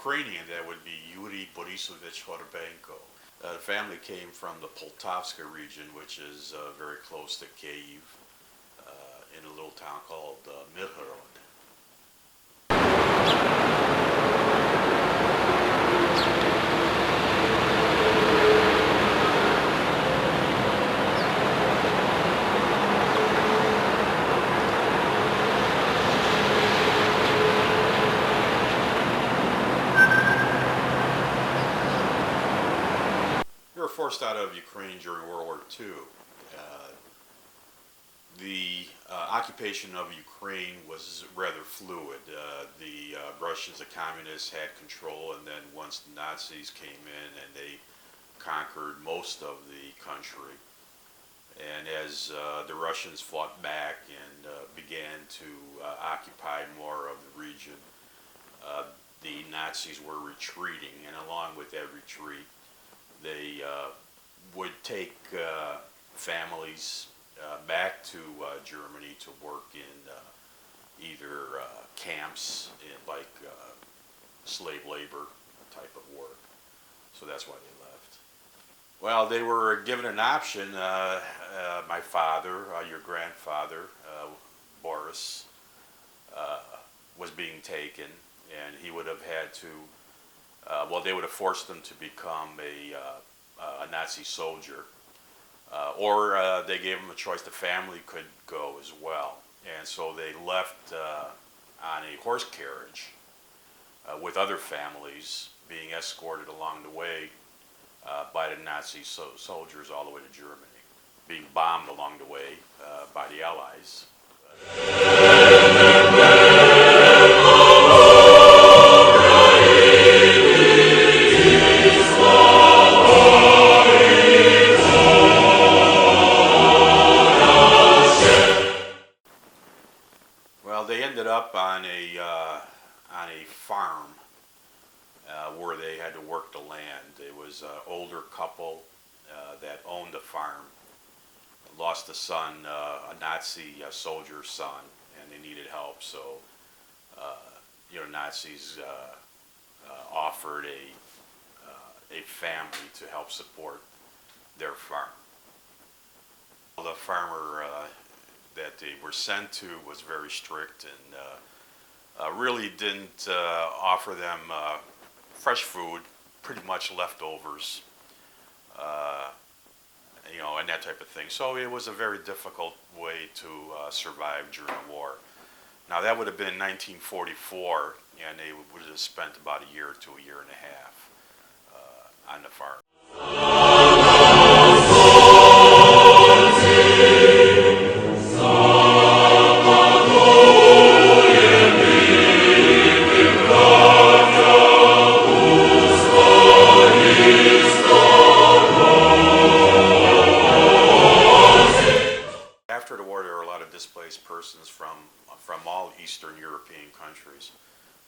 Ukrainian, that would be Yuri Borisovich Horbenko. The family came from the Poltavska region, which is very close to Kyiv, in a little town called Mirhorod. We were forced out of Ukraine during World War II. The occupation of Ukraine was rather fluid. The Russians, the communists, had control, and then once the Nazis came in and they conquered most of the country, and as the Russians fought back and began to occupy more of the region, the Nazis were retreating, and along with that retreat, they would take families back to Germany to work in either camps in like slave labor type of work. So that's why they left. Well, they were given an option. My father, your grandfather, Boris, was being taken, and he would have had to, well, they would have forced him to become a Nazi soldier. Or they gave them a choice. The family could go as well. And so they left on a horse carriage with other families being escorted along the way by the Nazi soldiers all the way to Germany, being bombed along the way by the Allies. Well, they ended up on a farm where they had to work the land. It was an older couple that owned the farm, lost a son, a Nazi soldier's son, and they needed help. So, Nazis offered a family to help support their farm. The farmer that they were sent to was very strict and really didn't offer them fresh food, pretty much leftovers, and that type of thing. So it was a very difficult way to survive during the war. Now that would have been 1944, and they would have spent about a year to a year and a half on the farm. After the war, there were a lot of displaced persons from all Eastern European countries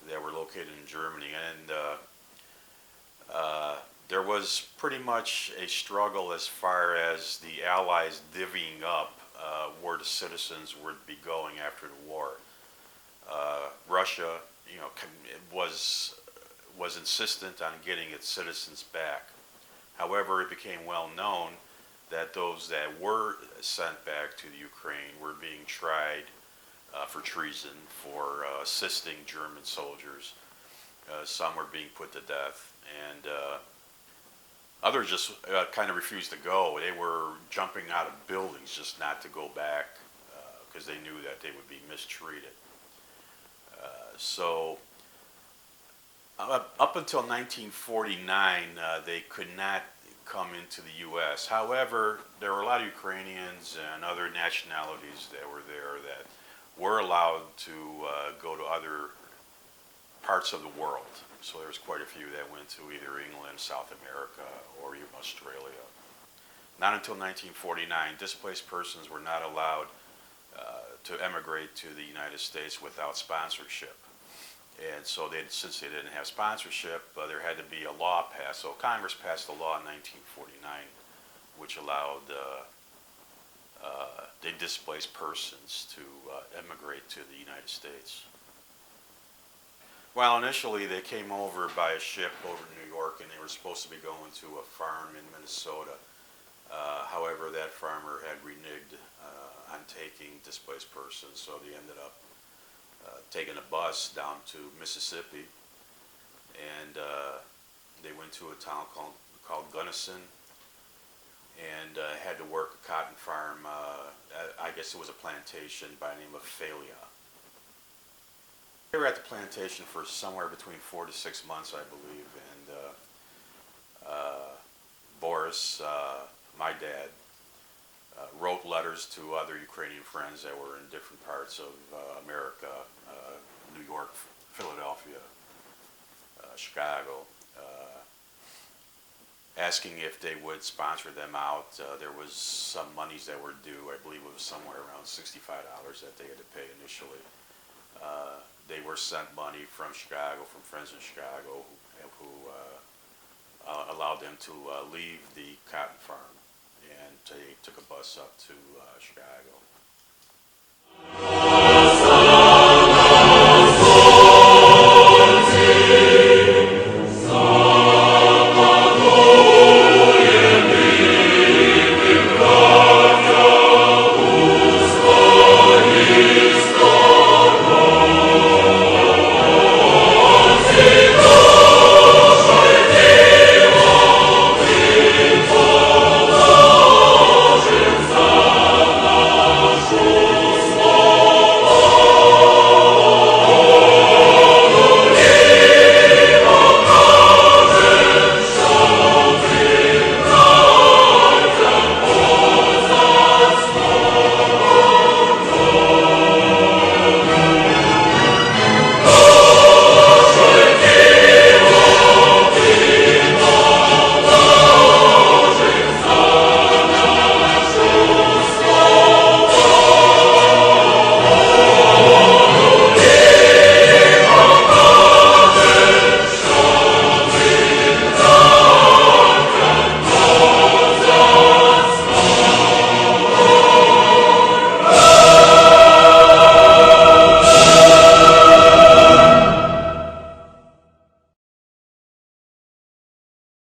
that were located in Germany, and there was pretty much a struggle as far as the Allies divvying up where the citizens would be going after the war. Russia, was insistent on getting its citizens back. However, it became well known that those that were sent back to the Ukraine were being tried for treason, for assisting German soldiers. Some were being put to death, and others just kind of refused to go. They were jumping out of buildings just not to go back because they knew that they would be mistreated. So up until 1949, they could not come into the U.S. However, there were a lot of Ukrainians and other nationalities that were there that were allowed to go to other parts of the world. So there was quite a few that went to either England, South America, or even Australia. Not until 1949, displaced persons were not allowed to emigrate to the United States without sponsorship. And so since they didn't have sponsorship, there had to be a law passed. So Congress passed a law in 1949 which allowed the displaced persons to emigrate to the United States. Well, initially they came over by a ship over to New York, and they were supposed to be going to a farm in Minnesota. However, that farmer had reneged on taking displaced persons, so they ended up taking a bus down to Mississippi, and they went to a town called Gunnison, and had to work a cotton farm. I guess it was a plantation by the name of Falia. They were at the plantation for somewhere between 4 to 6 months, I believe, and Boris, my dad, wrote letters to other Ukrainian friends that were in different parts of America, New York, Philadelphia, Chicago, asking if they would sponsor them out. There was some monies that were due. I believe it was somewhere around $65 that they had to pay initially. They were sent money from Chicago, from friends in Chicago, who allowed them to leave the cotton farm, and they took a bus up to Chicago.